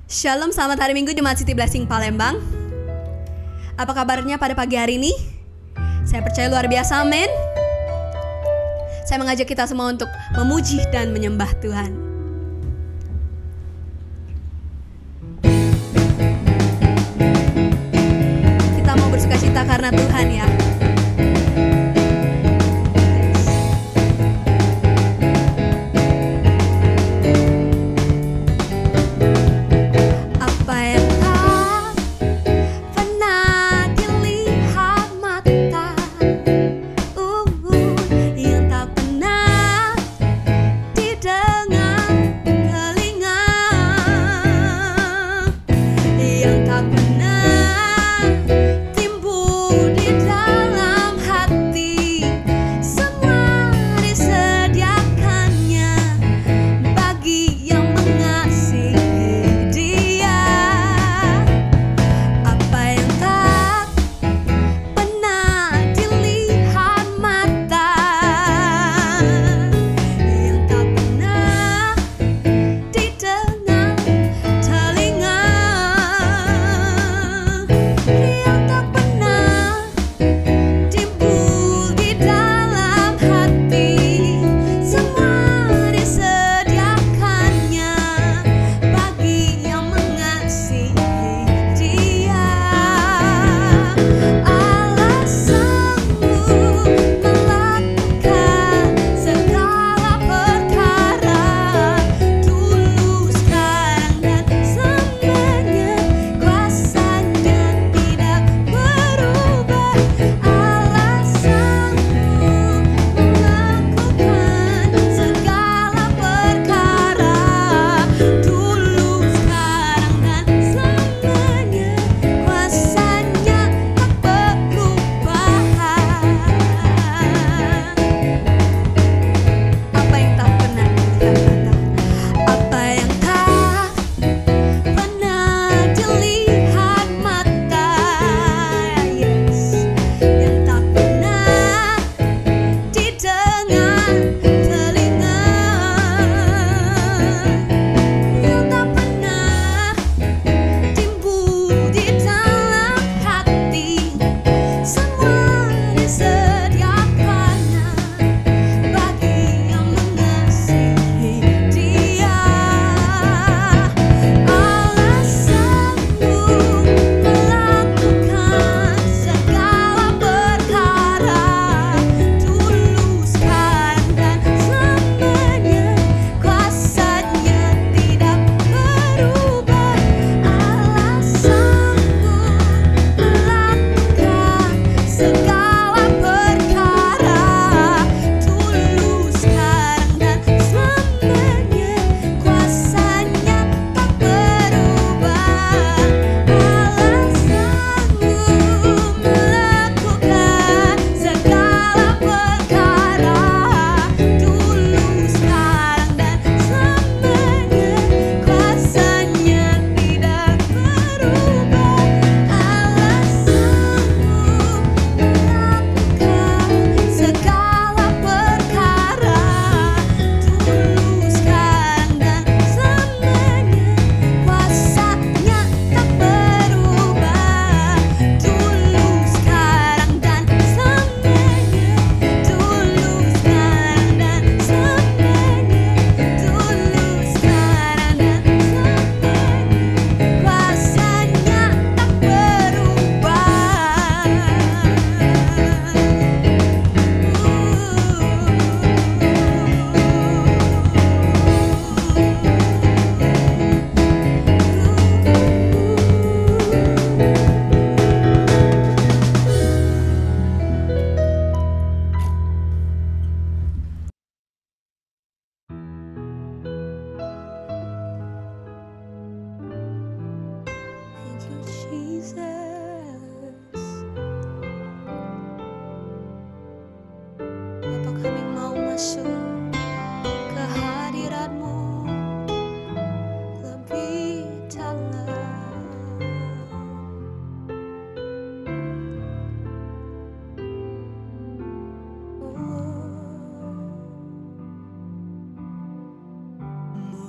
Shalom, selamat hari Minggu Jemaat City Blessing Palembang. Apa kabarnya pada pagi hari ini? Saya percaya luar biasa, amin. Saya mengajak kita semua untuk memuji dan menyembah Tuhan. Kita mau bersukacita karena Tuhan ya. Yang tak pernah didengar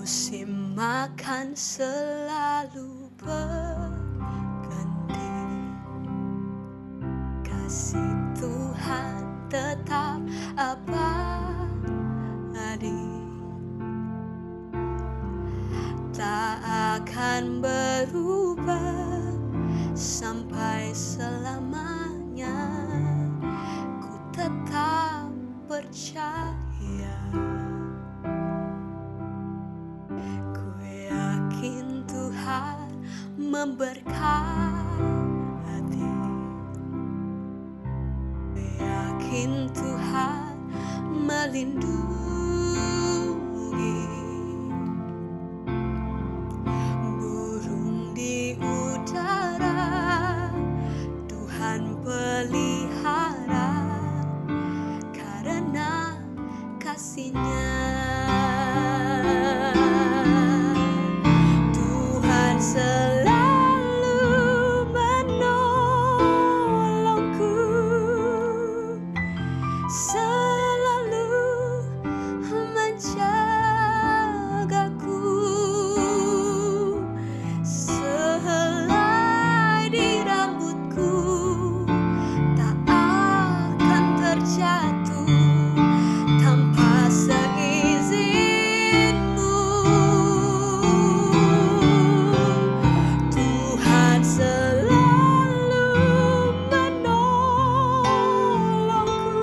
Musim makan selalu berganti, kasih Tuhan tetap abadi, tak akan berubah sampai selamanya. Ku tetap percaya, ku yakin Tuhan memberkati, ku yakin Tuhan melindungi. Burung di udara Tuhan pelihara karena kasih-Nya. Tuhan selalu menolongku, selalu menjagaku. Sehelai di rambutku tak akan terjatuh tanpa seizinmu. Tuhan selalu menolongku,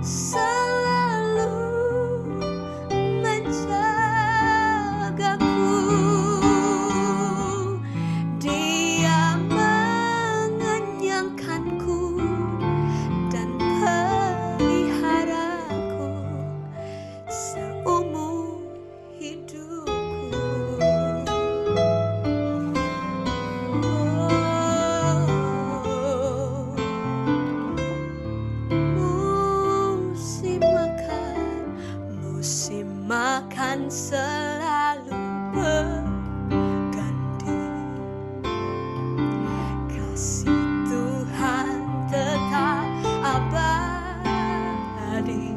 selalu menjagaku. Dia mengenyangkanku dan peliharaku seumur hidupku. Musim makan selalu berganti, kasih Tuhan tetap abadi,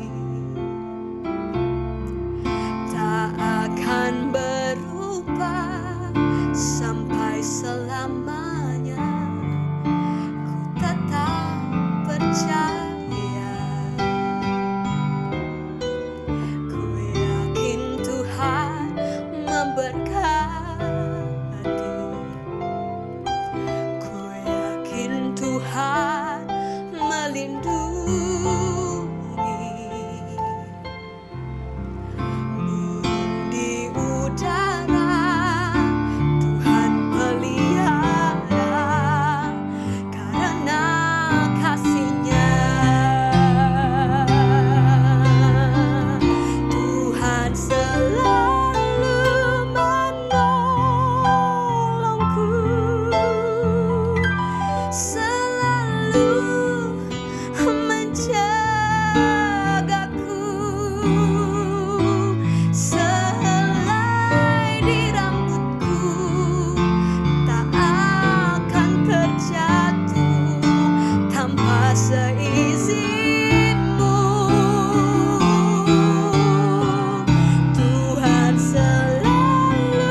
tak akan berubah sampai selamanya. Ku tetap percaya, ku yakin Tuhan memberkati, ku yakin Tuhan melindungi. Burung di udara Tuhan pelihara karena kasih-Nya. Tuhan selalu menolongku, selalu menjagaku. Sehelai di rambutku tak akan terjatuh tanpa seizinmu. Tuhan selalu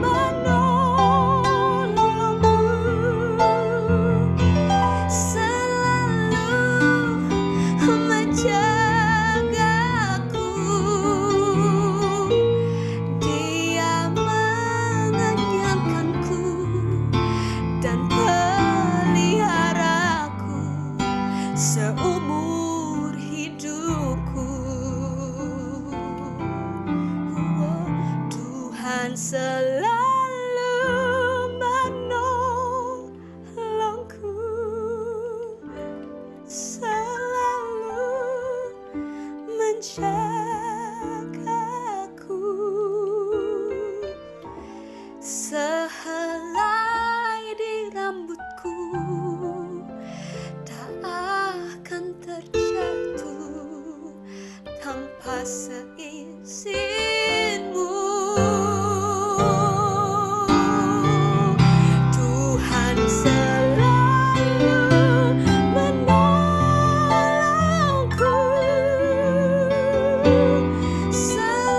menolongku, selalu menjagaku. Dia mengenyangkanku dan peliharaku seumur hidupku. Tuhan selalu menolongku, selalu menjagaku. Sehelai di rambutku tak akan terjatuh tanpa seizinmu. Tuhan selalu menolongku, selalu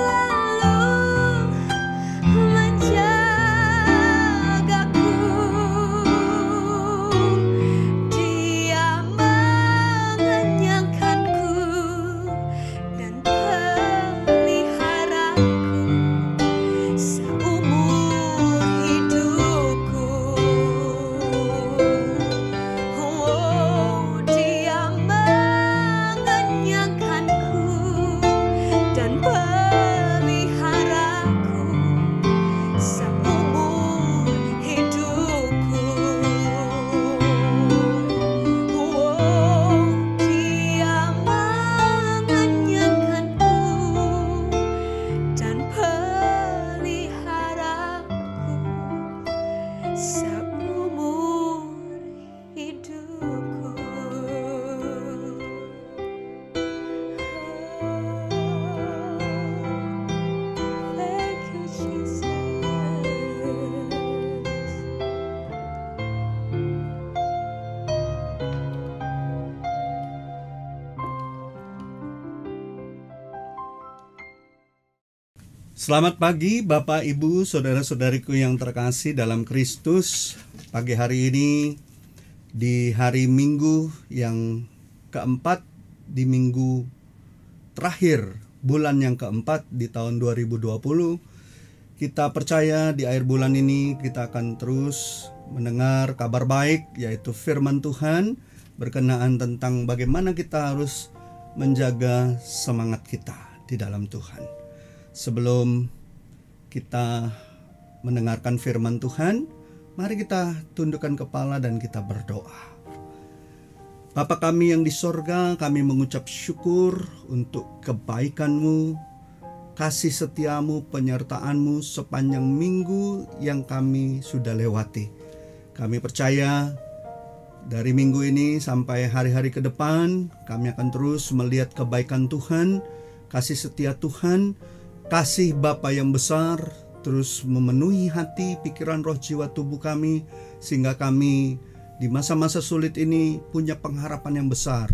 Selamat pagi Bapak, Ibu, saudara-saudariku yang terkasih dalam Kristus. Pagi hari ini di hari Minggu yang keempat, di minggu terakhir bulan yang keempat di tahun 2020, kita percaya di akhir bulan ini kita akan terus mendengar kabar baik, yaitu firman Tuhan berkenaan tentang bagaimana kita harus menjaga semangat kita di dalam Tuhan. Sebelum kita mendengarkan firman Tuhan, mari kita tundukkan kepala dan kita berdoa. Bapa kami yang di sorga, kami mengucap syukur untuk kebaikan-Mu, kasih setiamu, penyertaan-Mu sepanjang minggu yang kami sudah lewati. Kami percaya dari minggu ini sampai hari-hari ke depan, kami akan terus melihat kebaikan Tuhan, kasih setia Tuhan, kasih Bapa yang besar, terus memenuhi hati, pikiran, roh, jiwa, tubuh kami, sehingga kami di masa-masa sulit ini punya pengharapan yang besar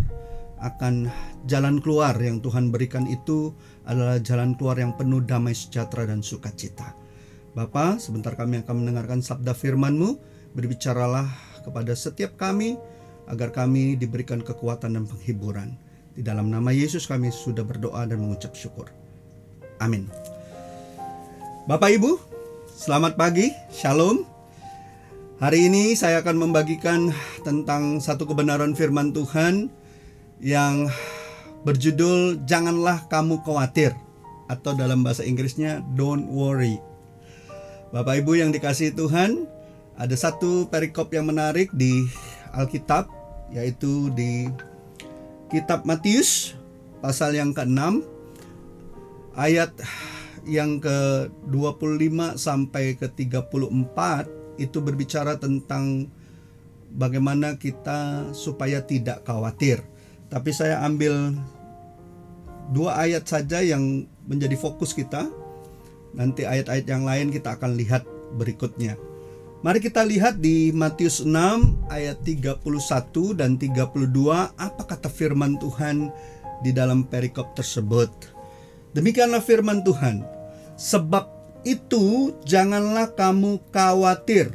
akan jalan keluar yang Tuhan berikan. Itu adalah jalan keluar yang penuh damai sejahtera dan sukacita. Bapa, sebentar kami akan mendengarkan sabda firman-Mu. Berbicaralah kepada setiap kami agar kami diberikan kekuatan dan penghiburan. Di dalam nama Yesus kami sudah berdoa dan mengucap syukur. Amin. Bapak Ibu, selamat pagi, Shalom. Hari ini saya akan membagikan tentang satu kebenaran firman Tuhan yang berjudul Janganlah Kamu Khawatir, atau dalam bahasa Inggrisnya Don't Worry. Bapak Ibu yang dikasihi Tuhan, ada satu perikop yang menarik di Alkitab, yaitu di Kitab Matius pasal yang ke-6 ayat yang ke-25 sampai ke-34. Itu berbicara tentang bagaimana kita supaya tidak khawatir. Tapi saya ambil 2 ayat saja yang menjadi fokus kita. Nanti ayat-ayat yang lain kita akan lihat berikutnya. Mari kita lihat di Matius 6 ayat 31 dan 32, apa kata firman Tuhan di dalam perikop tersebut. Demikianlah firman Tuhan. Sebab itu janganlah kamu khawatir.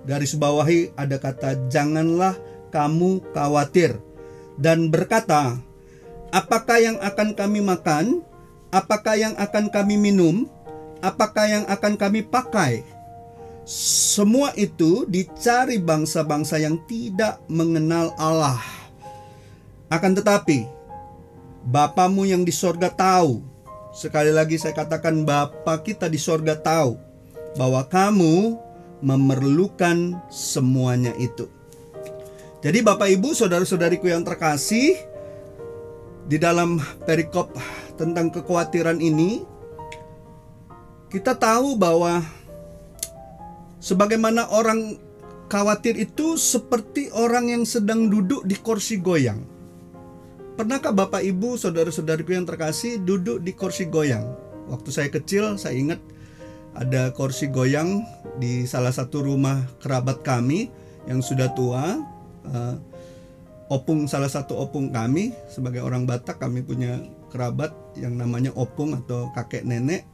Garis bawahi ada kata janganlah kamu khawatir. Dan berkata, apakah yang akan kami makan? Apakah yang akan kami minum? Apakah yang akan kami pakai? Semua itu dicari bangsa-bangsa yang tidak mengenal Allah. Akan tetapi, Bapamu yang di sorga tahu. Sekali lagi saya katakan, Bapa kita di sorga tahu bahwa kamu memerlukan semuanya itu. Jadi Bapak Ibu, saudara-saudariku yang terkasih, di dalam perikop tentang kekhawatiran ini, kita tahu bahwa sebagaimana orang khawatir itu seperti orang yang sedang duduk di kursi goyang. Pernahkah Bapak Ibu, saudara-saudariku yang terkasih, duduk di kursi goyang? Waktu saya kecil, saya ingat ada kursi goyang di salah satu rumah kerabat kami yang sudah tua. Salah satu opung kami, sebagai orang Batak, kami punya kerabat yang namanya opung atau kakek nenek,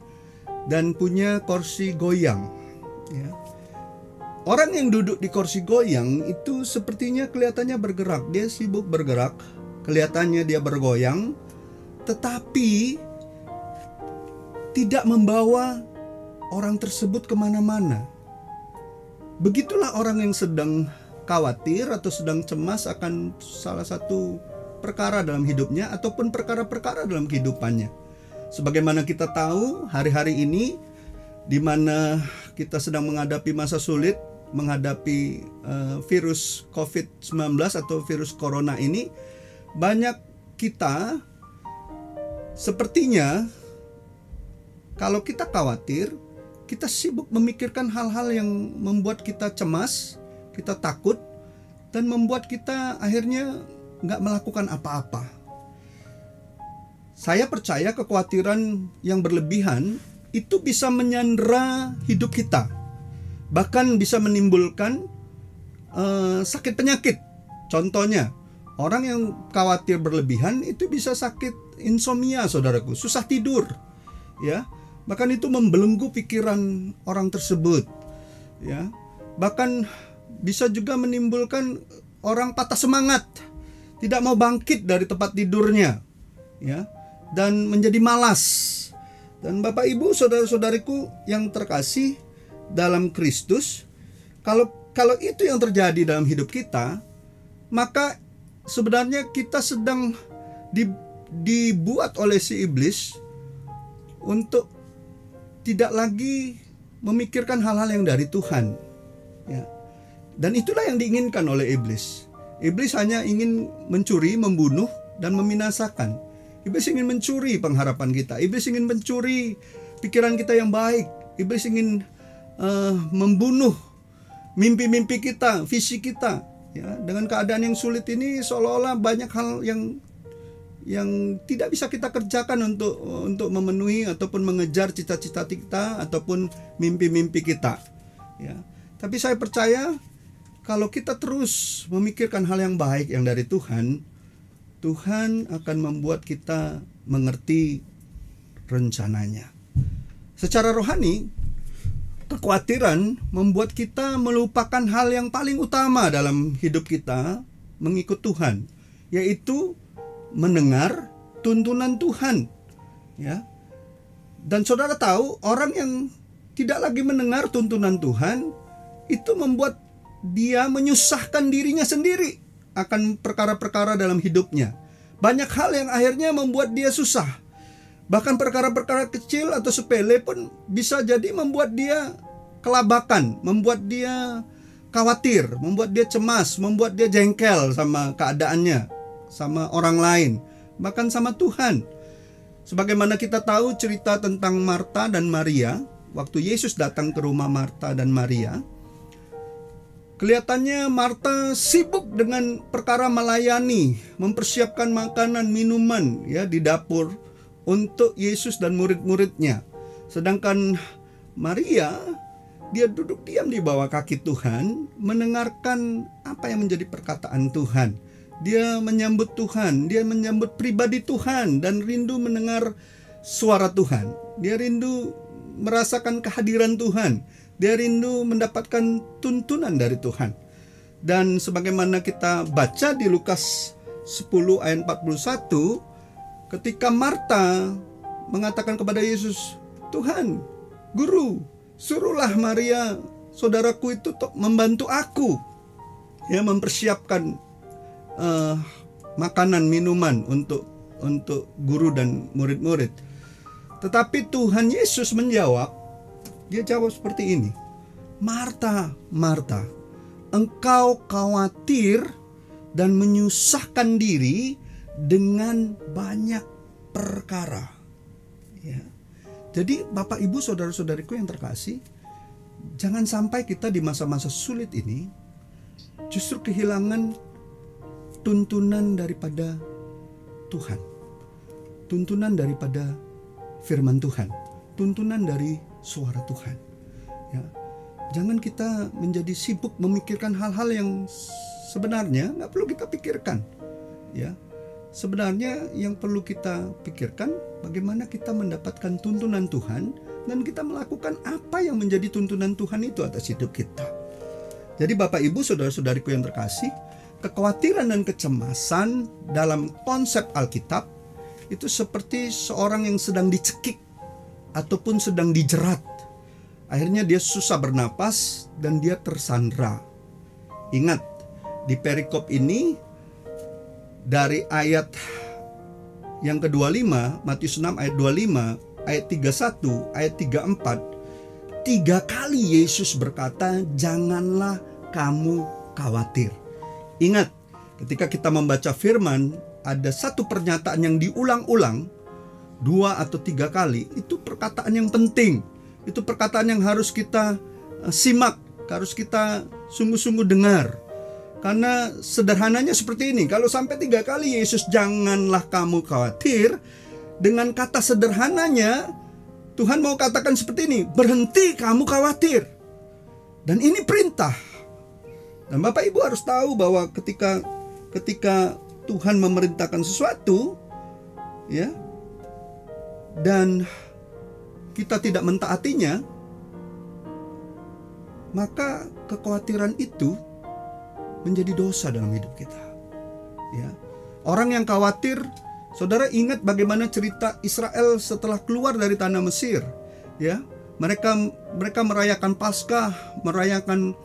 dan punya kursi goyang. Ya. Orang yang duduk di kursi goyang itu sepertinya kelihatannya bergerak, dia sibuk bergerak. Kelihatannya dia bergoyang, tetapi tidak membawa orang tersebut kemana-mana. Begitulah orang yang sedang khawatir atau sedang cemas akan salah satu perkara dalam hidupnya ataupun perkara-perkara dalam kehidupannya. Sebagaimana kita tahu hari-hari ini, di mana kita sedang menghadapi masa sulit, menghadapi virus COVID-19 atau virus corona ini, banyak kita sepertinya kalau kita khawatir, kita sibuk memikirkan hal-hal yang membuat kita cemas, kita takut, dan membuat kita akhirnya nggak melakukan apa-apa. Saya percaya kekhawatiran yang berlebihan itu bisa menyandera hidup kita, bahkan bisa menimbulkan sakit penyakit. Contohnya, orang yang khawatir berlebihan itu bisa sakit insomnia, saudaraku, susah tidur, ya. Bahkan itu membelenggu pikiran orang tersebut, ya. Bahkan bisa juga menimbulkan orang patah semangat, tidak mau bangkit dari tempat tidurnya, ya, dan menjadi malas. Dan Bapak Ibu, saudara-saudariku yang terkasih dalam Kristus, kalau itu yang terjadi dalam hidup kita, maka sebenarnya kita sedang dibuat oleh si iblis untuk tidak lagi memikirkan hal-hal yang dari Tuhan, ya. Dan itulah yang diinginkan oleh iblis. Iblis hanya ingin mencuri, membunuh, dan membinasakan. Iblis ingin mencuri pengharapan kita. Iblis ingin mencuri pikiran kita yang baik. Iblis ingin membunuh mimpi-mimpi kita, visi kita. Ya, dengan keadaan yang sulit ini, seolah-olah banyak hal yang tidak bisa kita kerjakan untuk memenuhi ataupun mengejar cita-cita kita ataupun mimpi-mimpi kita. Ya, tapi saya percaya kalau kita terus memikirkan hal yang baik yang dari Tuhan, Tuhan akan membuat kita mengerti rencananya. Secara rohani, kekhawatiran membuat kita melupakan hal yang paling utama dalam hidup kita mengikut Tuhan, yaitu mendengar tuntunan Tuhan, ya. Dan saudara tahu, orang yang tidak lagi mendengar tuntunan Tuhan itu membuat dia menyusahkan dirinya sendiri akan perkara-perkara dalam hidupnya. Banyak hal yang akhirnya membuat dia susah. Bahkan perkara-perkara kecil atau sepele pun bisa jadi membuat dia kelabakan, membuat dia khawatir, membuat dia cemas, membuat dia jengkel sama keadaannya, sama orang lain, bahkan sama Tuhan. Sebagaimana kita tahu cerita tentang Marta dan Maria, waktu Yesus datang ke rumah Marta dan Maria, kelihatannya Marta sibuk dengan perkara melayani, mempersiapkan makanan, minuman, ya, di dapur untuk Yesus dan murid-muridnya. Sedangkan Maria, dia duduk diam di bawah kaki Tuhan, mendengarkan apa yang menjadi perkataan Tuhan. Dia menyambut Tuhan, dia menyambut pribadi Tuhan dan rindu mendengar suara Tuhan. Dia rindu merasakan kehadiran Tuhan. Dia rindu mendapatkan tuntunan dari Tuhan. Dan sebagaimana kita baca di Lukas 10 ayat 41, ketika Marta mengatakan kepada Yesus, "Tuhan, Guru, suruhlah Maria, saudaraku itu membantu aku, ya, mempersiapkan makanan, minuman untuk guru dan murid-murid." Tetapi Tuhan Yesus menjawab, dia jawab seperti ini, "Marta, Marta, engkau khawatir dan menyusahkan diri dengan banyak perkara." Ya. Jadi Bapak Ibu saudara-saudariku yang terkasih, jangan sampai kita di masa-masa sulit ini justru kehilangan tuntunan daripada Tuhan, tuntunan daripada firman Tuhan, tuntunan dari suara Tuhan. Ya, jangan kita menjadi sibuk memikirkan hal-hal yang sebenarnya nggak perlu kita pikirkan. Ya, sebenarnya yang perlu kita pikirkan bagaimana kita mendapatkan tuntunan Tuhan dan kita melakukan apa yang menjadi tuntunan Tuhan itu atas hidup kita. Jadi Bapak Ibu saudara-saudariku yang terkasih, kekhawatiran dan kecemasan dalam konsep Alkitab itu seperti seorang yang sedang dicekik ataupun sedang dijerat. Akhirnya dia susah bernapas dan dia tersandra. Ingat, di perikop ini dari ayat yang ke-25, Matius 6 ayat 25, ayat 31, ayat 34, 3 kali Yesus berkata, "Janganlah kamu khawatir." Ingat, ketika kita membaca firman, ada satu pernyataan yang diulang-ulang 2 atau 3 kali. Itu perkataan yang penting. Itu perkataan yang harus kita simak, harus kita sungguh-sungguh dengar. Karena sederhananya seperti ini, kalau sampai 3 kali Yesus "janganlah kamu khawatir", dengan kata sederhananya Tuhan mau katakan seperti ini, berhenti kamu khawatir. Dan ini perintah. Dan Bapak Ibu harus tahu bahwa ketika Tuhan memerintahkan sesuatu, ya, dan kita tidak mentaatinya, maka kekhawatiran itu menjadi dosa dalam hidup kita. Ya. Orang yang khawatir, saudara ingat bagaimana cerita Israel setelah keluar dari tanah Mesir. Ya, mereka merayakan Paskah, merayakan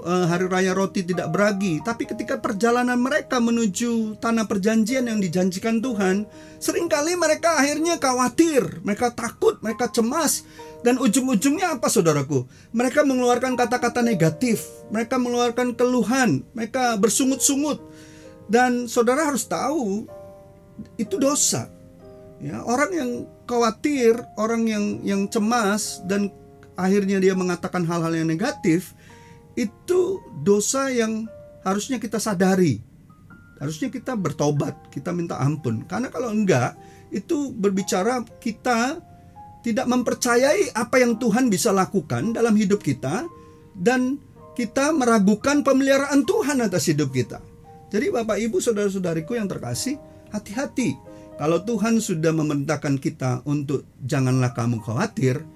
hari raya roti tidak beragi. Tapi ketika perjalanan mereka menuju tanah perjanjian yang dijanjikan Tuhan, seringkali mereka akhirnya khawatir, mereka takut, mereka cemas. Dan ujung-ujungnya apa, saudaraku? Mereka mengeluarkan kata-kata negatif, mereka mengeluarkan keluhan, mereka bersungut-sungut. Dan saudara harus tahu, itu dosa. Ya, orang yang khawatir, orang yang cemas, dan akhirnya dia mengatakan hal-hal yang negatif, itu dosa yang harusnya kita sadari. Harusnya kita bertobat, kita minta ampun. Karena kalau enggak, itu berbicara kita tidak mempercayai apa yang Tuhan bisa lakukan dalam hidup kita, dan kita meragukan pemeliharaan Tuhan atas hidup kita. Jadi Bapak Ibu saudara-saudariku yang terkasih, hati-hati. Kalau Tuhan sudah memerintahkan kita untuk janganlah kamu khawatir,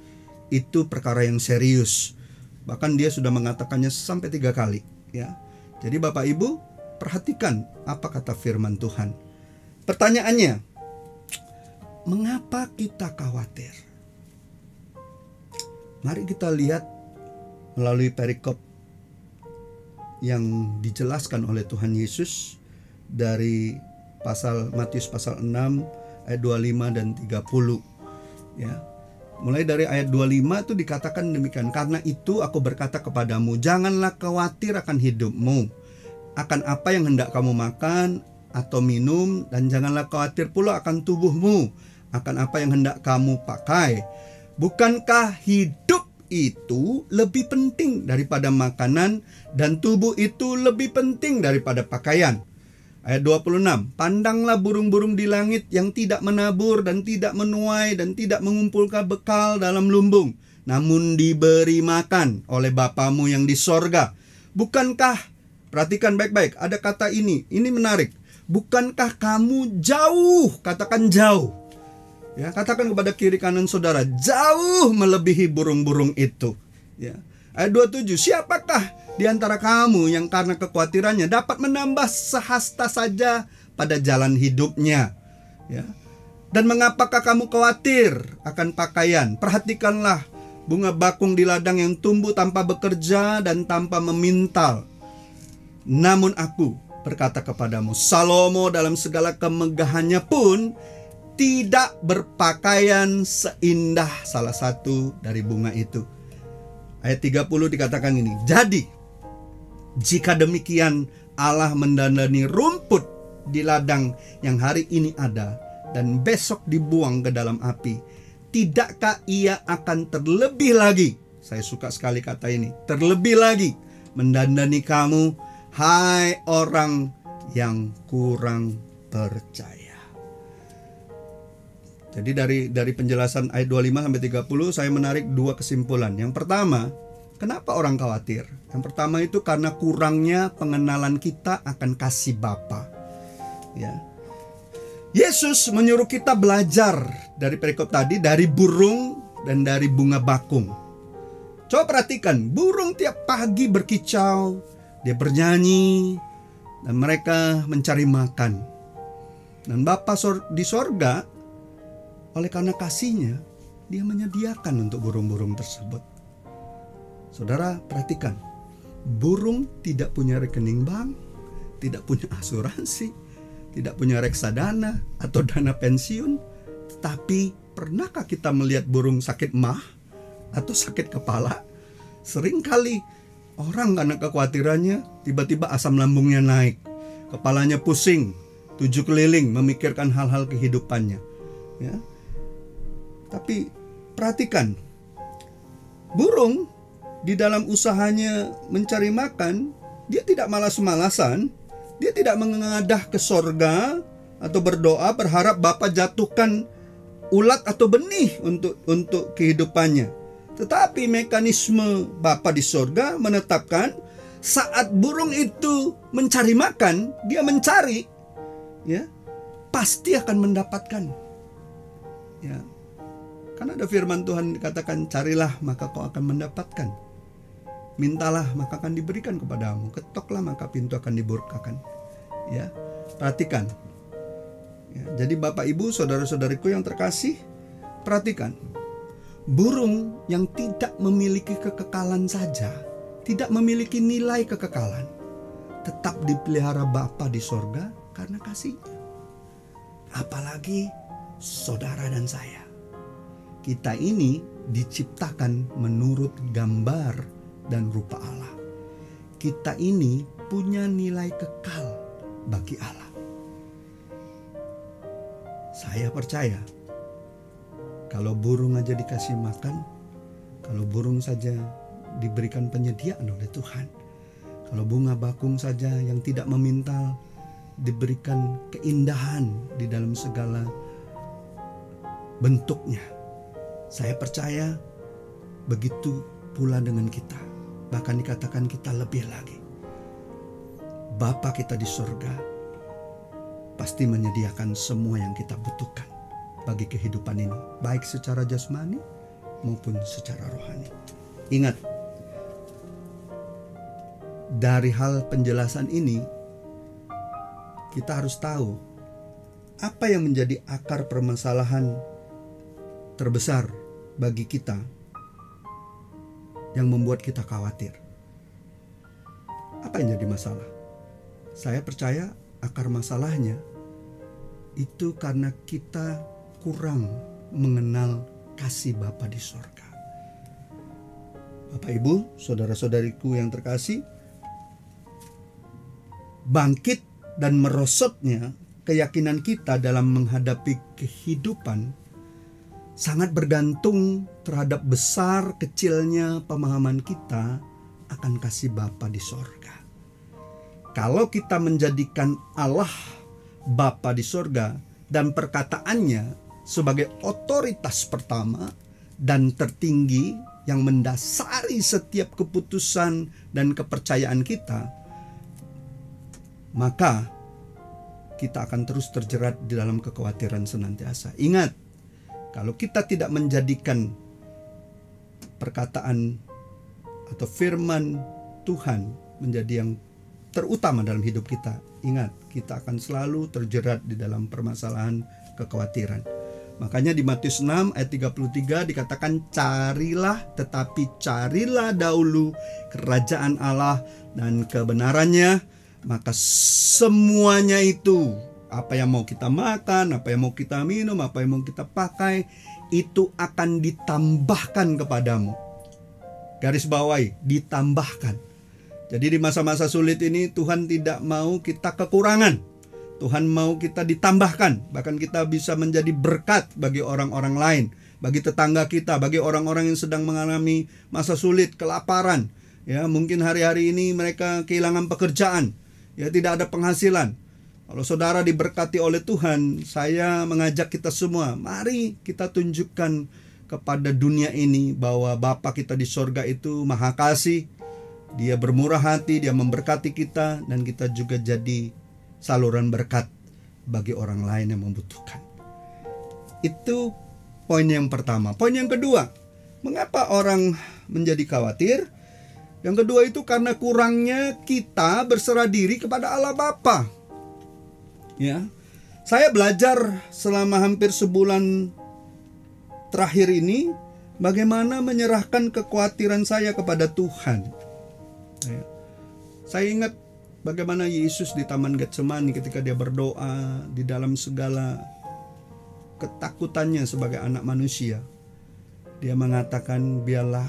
itu perkara yang serius. Bahkan dia sudah mengatakannya sampai 3 kali. Ya. Jadi Bapak Ibu, perhatikan apa kata firman Tuhan. Pertanyaannya, mengapa kita khawatir? Mari kita lihat melalui perikop yang dijelaskan oleh Tuhan Yesus dari Matius pasal 6 ayat 25 dan 30. Ya. Mulai dari ayat 25 itu dikatakan demikian. Karena itu aku berkata kepadamu, janganlah khawatir akan hidupmu, akan apa yang hendak kamu makan atau minum, dan janganlah khawatir pula akan tubuhmu, akan apa yang hendak kamu pakai. Bukankah hidup itu lebih penting daripada makanan, dan tubuh itu lebih penting daripada pakaian? Ayat 26, pandanglah burung-burung di langit yang tidak menabur dan tidak menuai dan tidak mengumpulkan bekal dalam lumbung, namun diberi makan oleh Bapamu yang di sorga. Bukankah, perhatikan baik-baik, ada kata ini menarik. Bukankah kamu jauh, katakan jauh. Ya, katakan kepada kiri kanan saudara, jauh melebihi burung-burung itu. Ya. Ayat 27, siapakah di antara kamu yang karena kekhawatirannya dapat menambah sehasta saja pada jalan hidupnya? Ya. Dan mengapakah kamu khawatir akan pakaian? Perhatikanlah bunga bakung di ladang yang tumbuh tanpa bekerja dan tanpa memintal. Namun aku berkata kepadamu, Salomo dalam segala kemegahannya pun tidak berpakaian seindah salah satu dari bunga itu. Ayat 30 dikatakan ini, jadi jika demikian Allah mendandani rumput di ladang yang hari ini ada dan besok dibuang ke dalam api, tidakkah ia akan terlebih lagi, saya suka sekali kata ini, terlebih lagi mendandani kamu, hai orang yang kurang percaya. Jadi dari penjelasan ayat 25 sampai 30 saya menarik 2 kesimpulan. Yang pertama, kenapa orang khawatir? Yang pertama itu karena kurangnya pengenalan kita akan kasih Bapa. Ya. Yesus menyuruh kita belajar dari perikop tadi, dari burung dan dari bunga bakung. Coba perhatikan, burung tiap pagi berkicau, dia bernyanyi, dan mereka mencari makan. Dan Bapa di sorga, oleh karena kasihnya, dia menyediakan untuk burung-burung tersebut. Saudara perhatikan, burung tidak punya rekening bank, tidak punya asuransi, tidak punya reksadana atau dana pensiun. Tapi pernahkah kita melihat burung sakit mah atau sakit kepala? Seringkali orang karena kekhawatirannya tiba-tiba asam lambungnya naik, kepalanya pusing, 7 keliling memikirkan hal-hal kehidupannya. Ya. Tapi perhatikan, burung di dalam usahanya mencari makan, dia tidak malas-malasan, dia tidak mengadah ke sorga atau berdoa berharap Bapa jatuhkan ulat atau benih untuk kehidupannya. Tetapi mekanisme Bapa di sorga menetapkan saat burung itu mencari makan, dia mencari, ya, pasti akan mendapatkan. Ya. Karena ada firman Tuhan dikatakan, carilah maka kau akan mendapatkan. Mintalah maka akan diberikan kepadamu. Ketoklah maka pintu akan dibukakan. Ya, perhatikan. Ya, jadi Bapak Ibu, saudara-saudariku yang terkasih, perhatikan. Burung yang tidak memiliki kekekalan saja, tidak memiliki nilai kekekalan, tetap dipelihara Bapa di sorga karena kasih. Apalagi saudara dan saya. Kita ini diciptakan menurut gambar dan rupa Allah. Kita ini punya nilai kekal bagi Allah. Saya percaya kalau burung aja dikasih makan, kalau burung saja diberikan penyediaan oleh Tuhan, kalau bunga bakung saja yang tidak memintal diberikan keindahan di dalam segala bentuknya, saya percaya begitu pula dengan kita. Bahkan dikatakan kita lebih lagi. Bapa kita di surga pasti menyediakan semua yang kita butuhkan bagi kehidupan ini, baik secara jasmani maupun secara rohani. Ingat, dari hal penjelasan ini kita harus tahu apa yang menjadi akar permasalahan terbesar bagi kita yang membuat kita khawatir. Apa yang jadi masalah? Saya percaya akar masalahnya itu karena kita kurang mengenal kasih Bapa di sorga. Bapak Ibu, saudara-saudariku yang terkasih, bangkit dan merosotnya keyakinan kita dalam menghadapi kehidupan sangat bergantung terhadap besar kecilnya pemahaman kita akan kasih Bapa di sorga. Kalau kita menjadikan Allah Bapa di sorga dan perkataannya sebagai otoritas pertama dan tertinggi yang mendasari setiap keputusan dan kepercayaan kita, maka kita akan terus terjerat di dalam kekhawatiran senantiasa. Ingat, kalau kita tidak menjadikan perkataan atau firman Tuhan menjadi yang terutama dalam hidup kita, ingat, kita akan selalu terjerat di dalam permasalahan kekhawatiran. Makanya di Matius 6 ayat 33 dikatakan, carilah, tetapi carilah dahulu kerajaan Allah dan kebenarannya, maka semuanya itu, apa yang mau kita makan, apa yang mau kita minum, apa yang mau kita pakai, itu akan ditambahkan kepadamu. Garis bawahi, ditambahkan. Jadi di masa-masa sulit ini Tuhan tidak mau kita kekurangan. Tuhan mau kita ditambahkan. Bahkan kita bisa menjadi berkat bagi orang-orang lain, bagi tetangga kita, bagi orang-orang yang sedang mengalami masa sulit, kelaparan. Ya, mungkin hari-hari ini mereka kehilangan pekerjaan, ya, tidak ada penghasilan. Kalau saudara diberkati oleh Tuhan, saya mengajak kita semua, mari kita tunjukkan kepada dunia ini bahwa Bapa kita di sorga itu maha kasih. Dia bermurah hati, dia memberkati kita, dan kita juga jadi saluran berkat bagi orang lain yang membutuhkan. Itu poin yang pertama. Poin yang kedua, mengapa orang menjadi khawatir? Yang kedua itu karena kurangnya kita berserah diri kepada Allah Bapa. Ya, saya belajar selama hampir sebulan terakhir ini bagaimana menyerahkan kekhawatiran saya kepada Tuhan. Ya. Saya ingat bagaimana Yesus di Taman Getsemani ketika dia berdoa di dalam segala ketakutannya sebagai anak manusia. Dia mengatakan, biarlah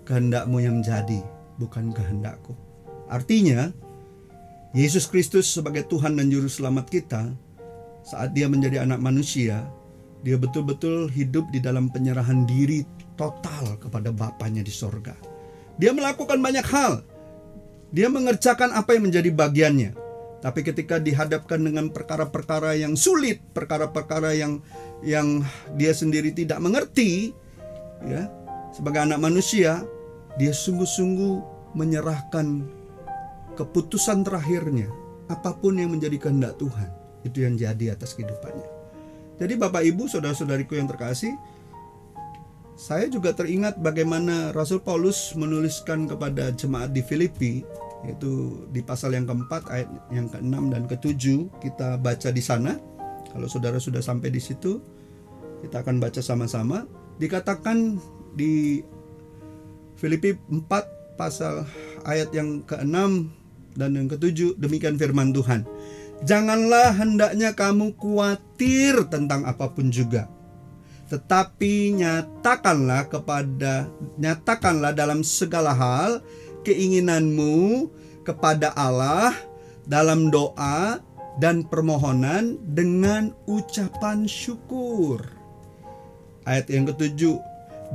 kehendakmu yang jadi, bukan kehendakku. Artinya, Yesus Kristus sebagai Tuhan dan Juru Selamat kita, saat dia menjadi anak manusia, dia betul-betul hidup di dalam penyerahan diri total kepada Bapanya di sorga. Dia melakukan banyak hal. Dia mengerjakan apa yang menjadi bagiannya. Tapi ketika dihadapkan dengan perkara-perkara yang sulit, perkara-perkara yang dia sendiri tidak mengerti, ya, sebagai anak manusia, dia sungguh-sungguh menyerahkan keputusan terakhirnya. Apapun yang menjadi kehendak Tuhan, itu yang jadi atas kehidupannya. Jadi Bapak Ibu, saudara-saudariku yang terkasih, saya juga teringat bagaimana Rasul Paulus menuliskan kepada jemaat di Filipi, yaitu di pasal yang keempat ayat yang ke-6 dan ke-7. Kita baca di sana. Kalau saudara sudah sampai di situ, kita akan baca sama-sama. Dikatakan di Filipi 4 pasal ayat yang ke-6 dan yang ke-7, demikian firman Tuhan. Janganlah hendaknya kamu khawatir tentang apapun juga, tetapi nyatakanlah dalam segala hal keinginanmu kepada Allah dalam doa dan permohonan dengan ucapan syukur. Ayat yang ke-7,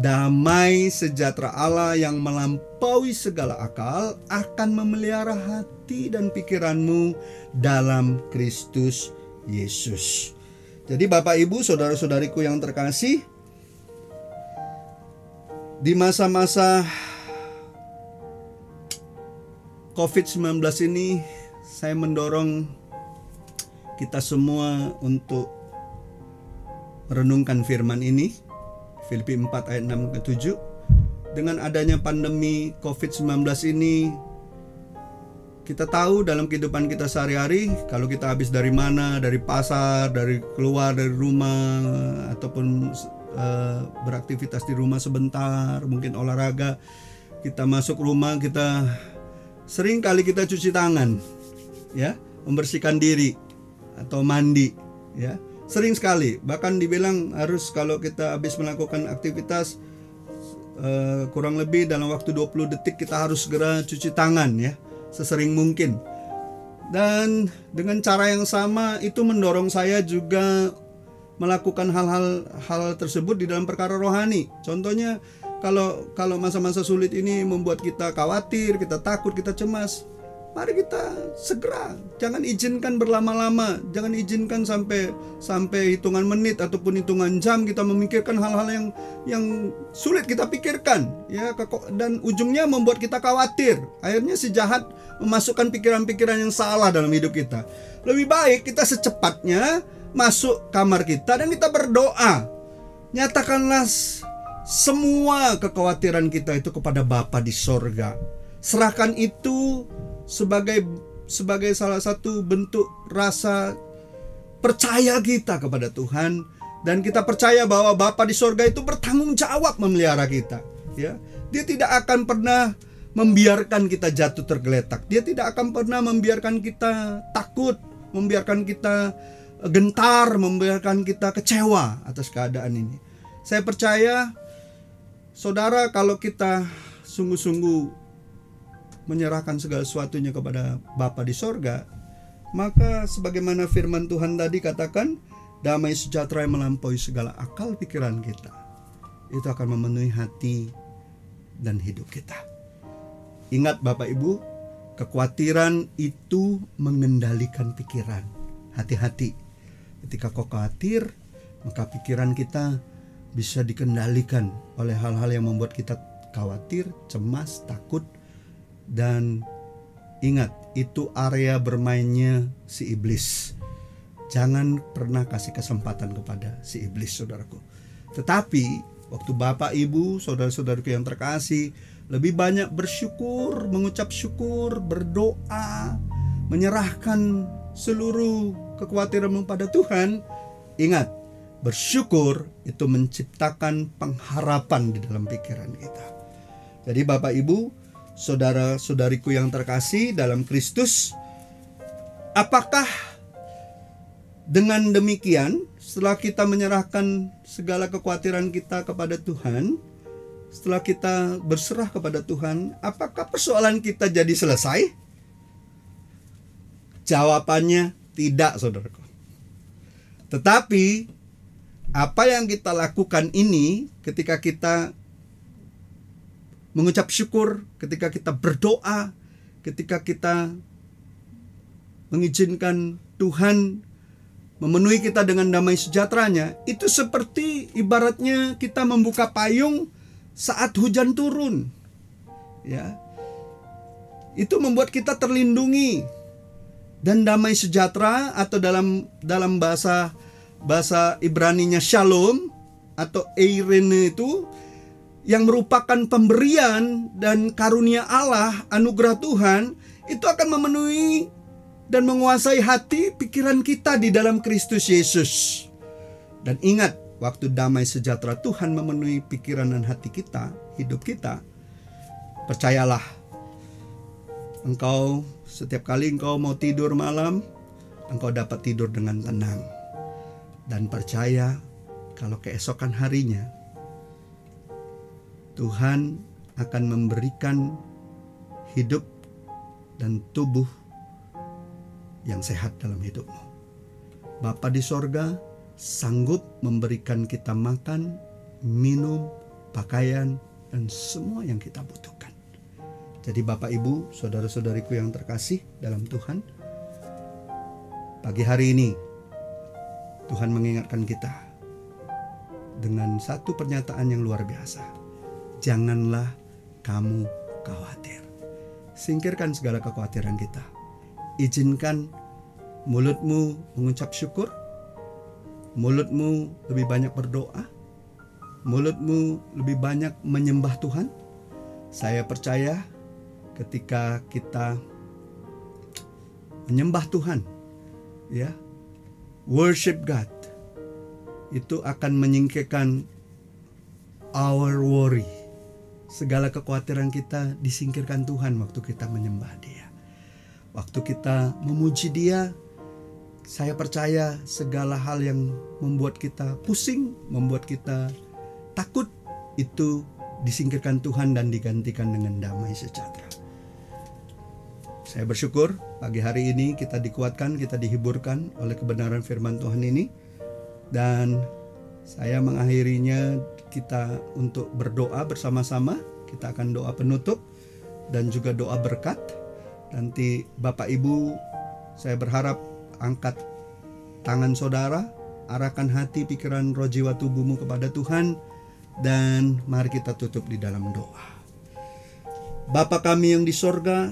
damai sejahtera Allah yang melampaui segala akal akan memelihara hati dan pikiranmu dalam Kristus Yesus. Jadi Bapak Ibu, saudara-saudariku yang terkasih, di masa-masa COVID-19 ini, saya mendorong kita semua untuk merenungkan firman ini. Filipi 4 ayat 6 ke 7. Dengan adanya pandemi COVID-19 ini, kita tahu dalam kehidupan kita sehari-hari, kalau kita habis dari mana, dari pasar, dari keluar dari rumah, ataupun beraktivitas di rumah sebentar, mungkin olahraga, kita masuk rumah, kita sering kali kita cuci tangan, ya, membersihkan diri atau mandi, ya. Sering sekali, bahkan dibilang harus kalau kita habis melakukan aktivitas kurang lebih dalam waktu 20 detik kita harus segera cuci tangan, ya, sesering mungkin. Dan dengan cara yang sama itu mendorong saya juga melakukan hal tersebut di dalam perkara rohani. Contohnya kalau masa-masa sulit ini membuat kita khawatir, kita takut, kita cemas, mari kita segera, jangan izinkan berlama-lama, jangan izinkan sampai hitungan menit ataupun hitungan jam kita memikirkan hal-hal yang sulit kita pikirkan, ya, dan ujungnya membuat kita khawatir. Akhirnya si jahat memasukkan pikiran-pikiran yang salah dalam hidup kita. Lebih baik kita secepatnya masuk kamar kita dan kita berdoa. Nyatakanlah semua kekhawatiran kita itu kepada Bapa di sorga. Serahkan itu sebagai salah satu bentuk rasa percaya kita kepada Tuhan, dan kita percaya bahwa Bapa di sorga itu bertanggung jawab memelihara kita, ya. Dia tidak akan pernah membiarkan kita jatuh tergeletak. Dia tidak akan pernah membiarkan kita takut, membiarkan kita gentar, membiarkan kita kecewa atas keadaan ini. Saya percaya saudara, kalau kita sungguh-sungguh menyerahkan segala sesuatunya kepada Bapa di sorga, maka sebagaimana firman Tuhan tadi katakan, damai sejahtera yang melampaui segala akal pikiran kita, itu akan memenuhi hati dan hidup kita. Ingat Bapak Ibu, kekhawatiran itu mengendalikan pikiran. Hati-hati, ketika kau khawatir, maka pikiran kita bisa dikendalikan oleh hal-hal yang membuat kita khawatir, cemas, takut. Dan ingat, itu area bermainnya si iblis. Jangan pernah kasih kesempatan kepada si iblis, saudaraku. Tetapi waktu Bapak, Ibu, saudara-saudaraku yang terkasih, lebih banyak bersyukur, mengucap syukur, berdoa, menyerahkan seluruh kekhawatiranmu pada Tuhan. Ingat, bersyukur itu menciptakan pengharapan di dalam pikiran kita. Jadi Bapak, Ibu, saudara-saudariku yang terkasih dalam Kristus, apakah dengan demikian setelah kita menyerahkan segala kekhawatiran kita kepada Tuhan, setelah kita berserah kepada Tuhan, apakah persoalan kita jadi selesai? Jawabannya tidak, saudaraku. Tetapi apa yang kita lakukan ini ketika kita mengucap syukur, ketika kita berdoa, ketika kita mengizinkan Tuhan memenuhi kita dengan damai sejahteranya, itu seperti ibaratnya kita membuka payung saat hujan turun, ya. Itu membuat kita terlindungi, dan damai sejahtera atau dalam bahasa Ibraninya shalom atau eirene yang merupakan pemberian dan karunia Allah, anugerah Tuhan, itu akan memenuhi dan menguasai hati pikiran kita di dalam Kristus Yesus. Dan ingat, waktu damai sejahtera Tuhan memenuhi pikiran dan hati kita, hidup kita, percayalah, engkau setiap kali engkau mau tidur malam, engkau dapat tidur dengan tenang. Dan percaya kalau keesokan harinya Tuhan akan memberikan hidup dan tubuh yang sehat dalam hidupmu. Bapa di sorga sanggup memberikan kita makan, minum, pakaian, dan semua yang kita butuhkan. Jadi Bapak Ibu, saudara-saudariku yang terkasih dalam Tuhan, pagi hari ini Tuhan mengingatkan kita dengan satu pernyataan yang luar biasa. Janganlah kamu khawatir. Singkirkan segala kekhawatiran kita. Izinkan mulutmu mengucap syukur, mulutmu lebih banyak berdoa, mulutmu lebih banyak menyembah Tuhan. Saya percaya ketika kita menyembah Tuhan, ya, worship God, itu akan menyingkirkan our worry. Segala kekhawatiran kita disingkirkan Tuhan waktu kita menyembah Dia. Waktu kita memuji Dia, saya percaya segala hal yang membuat kita pusing, membuat kita takut, itu disingkirkan Tuhan dan digantikan dengan damai sejahtera. Saya bersyukur pagi hari ini kita dikuatkan, kita dihiburkan oleh kebenaran firman Tuhan ini. Dan saya mengakhirinya kita untuk berdoa bersama-sama. Kita akan doa penutup dan juga doa berkat. Nanti Bapak Ibu, saya berharap angkat tangan saudara, arahkan hati, pikiran, roh, jiwa, tubuhmu kepada Tuhan, dan mari kita tutup di dalam doa. Bapa kami yang di sorga,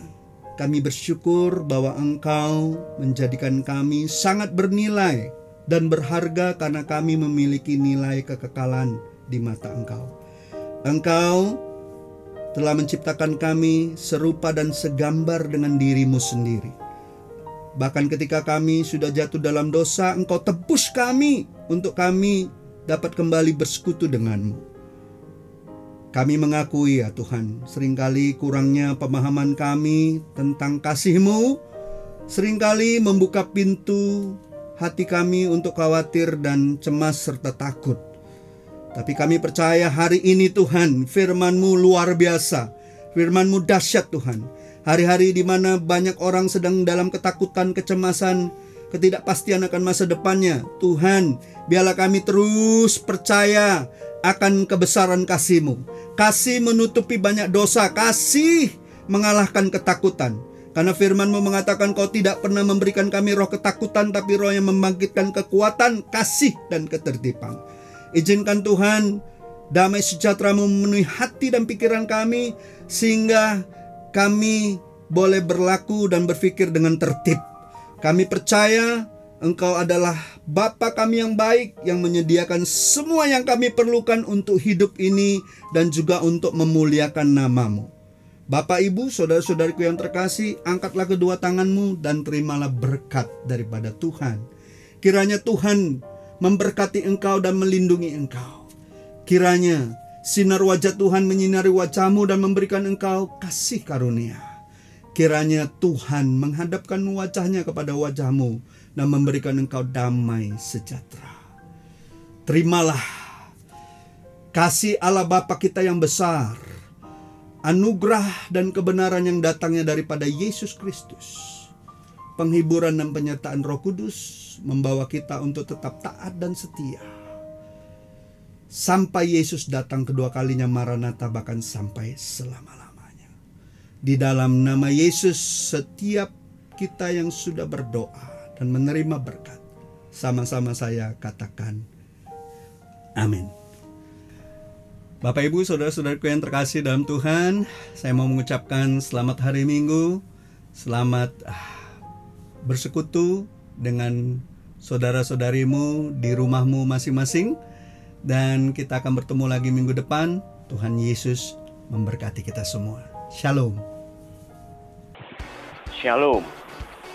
kami bersyukur bahwa Engkau menjadikan kami sangat bernilai dan berharga karena kami memiliki nilai kekekalan di mata Engkau. Engkau telah menciptakan kami serupa dan segambar dengan diri-Mu sendiri. Bahkan ketika kami sudah jatuh dalam dosa, Engkau tebus kami untuk kami dapat kembali bersekutu dengan-Mu. Kami mengakui ya Tuhan, seringkali kurangnya pemahaman kami tentang kasih-Mu, seringkali membuka pintu hati kami untuk khawatir dan cemas serta takut. Tapi kami percaya hari ini Tuhan, firman-Mu luar biasa, firman-Mu dahsyat Tuhan. Hari-hari di mana banyak orang sedang dalam ketakutan, kecemasan, ketidakpastian akan masa depannya. Tuhan, biarlah kami terus percaya akan kebesaran kasih-Mu. Kasih menutupi banyak dosa, kasih mengalahkan ketakutan. Karena firman-Mu mengatakan Kau tidak pernah memberikan kami roh ketakutan, tapi roh yang membangkitkan kekuatan, kasih, dan ketertiban. Izinkan Tuhan, damai sejahtera-Mu memenuhi hati dan pikiran kami, sehingga kami boleh berlaku dan berpikir dengan tertib. Kami percaya Engkau adalah Bapa kami yang baik, yang menyediakan semua yang kami perlukan untuk hidup ini dan juga untuk memuliakan nama-Mu. Bapak, Ibu, saudara-saudariku yang terkasih, angkatlah kedua tangan-Mu dan terimalah berkat daripada Tuhan. Kiranya Tuhan memberkati engkau dan melindungi engkau. Kiranya sinar wajah Tuhan menyinari wajah-Mu dan memberikan engkau kasih karunia. Kiranya Tuhan menghadapkan wajah-Nya kepada wajah-Mu dan memberikan engkau damai sejahtera. Terimalah kasih Allah Bapa kita yang besar, anugerah dan kebenaran yang datangnya daripada Yesus Kristus, penghiburan dan penyertaan Roh Kudus membawa kita untuk tetap taat dan setia sampai Yesus datang kedua kalinya, Maranatha, bahkan sampai selama-lamanya. Di dalam nama Yesus, setiap kita yang sudah berdoa dan menerima berkat, sama-sama saya katakan amin. Bapak, Ibu, saudara-saudaraku yang terkasih dalam Tuhan, saya mau mengucapkan selamat hari Minggu, selamat bersekutu dengan saudara-saudarimu di rumahmu masing-masing. Dan kita akan bertemu lagi minggu depan Tuhan Yesus memberkati kita semua. Shalom. Shalom.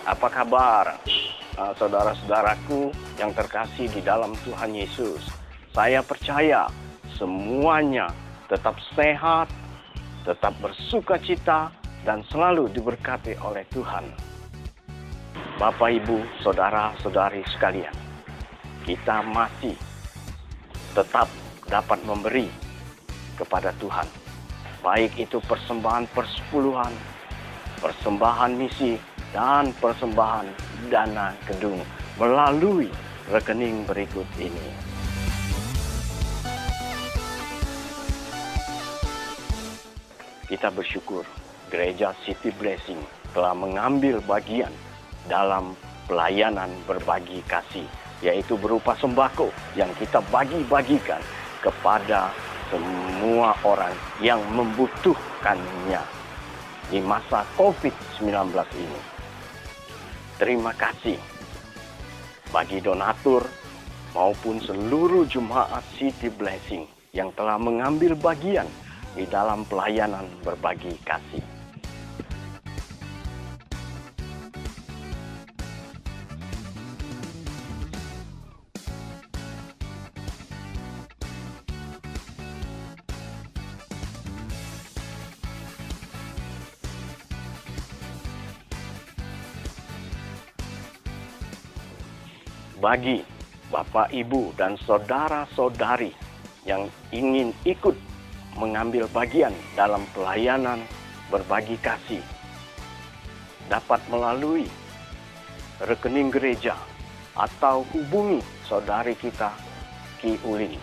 Apa kabar saudara-saudaraku yang terkasih di dalam Tuhan Yesus? Saya percaya semuanya tetap sehat, tetap bersukacita, dan selalu diberkati oleh Tuhan. Bapak, Ibu, saudara-saudari sekalian, kita masih tetap dapat memberi kepada Tuhan. Baik itu persembahan persepuluhan, persembahan misi, dan persembahan dana gedung melalui rekening berikut ini. Kita bersyukur Gereja City Blessing telah mengambil bagian dalam pelayanan berbagi kasih, yaitu berupa sembako yang kita bagi-bagikan kepada semua orang yang membutuhkannya di masa COVID-19 ini. Terima kasih bagi donatur maupun seluruh jemaat City Blessing yang telah mengambil bagian di dalam pelayanan berbagi kasih. Bagi Bapak, Ibu, dan saudara-saudari yang ingin ikut mengambil bagian dalam pelayanan berbagi kasih, dapat melalui rekening gereja atau hubungi saudari kita, Ki Ulin.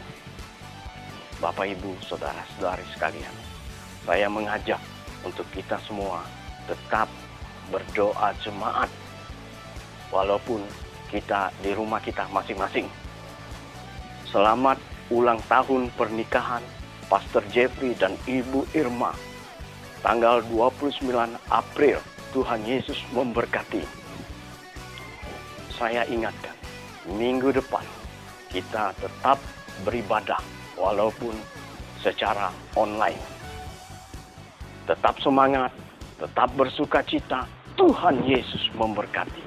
Bapak, Ibu, saudara-saudari sekalian, saya mengajak untuk kita semua tetap berdoa jemaat walaupun kita di rumah kita masing-masing. Selamat ulang tahun pernikahan Pastor Jeffrey dan Ibu Irma, tanggal 29 April. Tuhan Yesus memberkati. Saya ingatkan, minggu depan kita tetap beribadah walaupun secara online. Tetap semangat, tetap bersukacita. Tuhan Yesus memberkati.